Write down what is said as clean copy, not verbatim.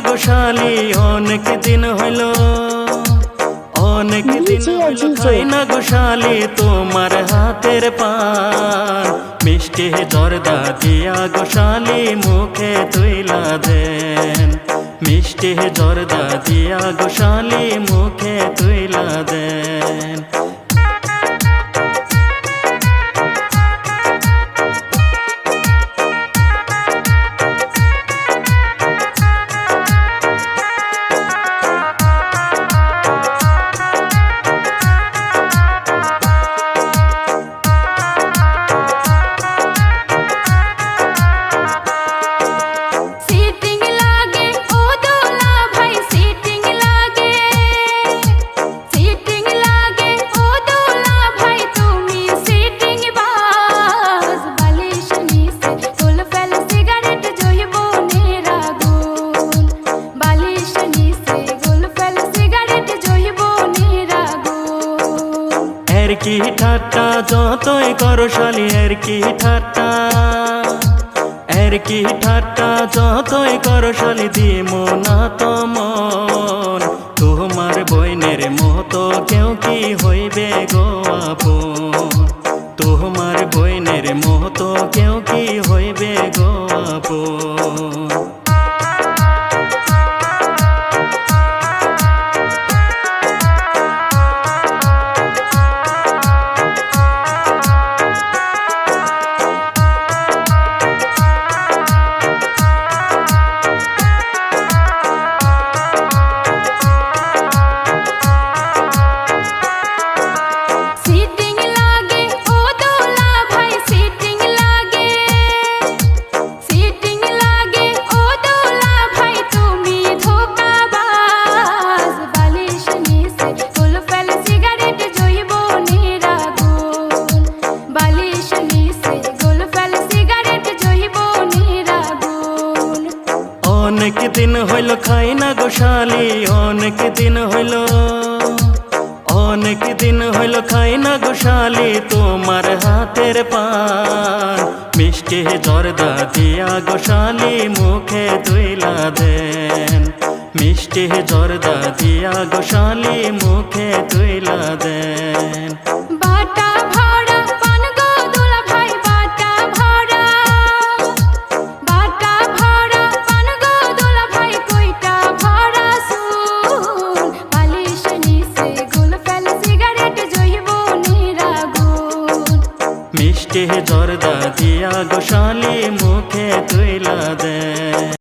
গোশালি অনেক দিন হইল, অনেক দিন হইল খাই না গোশালি তোমার হাতের পান। মিষ্টি জর্দা দিয়া গোশালি মুখে তুইলা দেন, মিষ্টি জর্দা দিয়া গোশালি মুখে তুইলা দেন। কি ঠাট্টা যতই করো শালি এর কি ঠাট্টা, এর কি ঠাট্টা যতই করো শালি দিমো না তমন। তোমার বইনের মতো কেউ কি হইবে গো আপন, তোমার বইনের মতো কেউ কি হইবে গো আপন। অনেক দিন হইল খাই না গোশালি, অনেক দিন হইল, অনেক দিন হইল খাই না গোশালি তোমার হাতের পান। মিষ্টি জর্দা দিয়া গোশালি মুখে তুইলা দেন, মিষ্টি জর্দা দিয়া গোশালি মুখে তুইলা দেন। মিষ্টি জর্দা দিয়া গোশালি মুখে তুইলা দেন।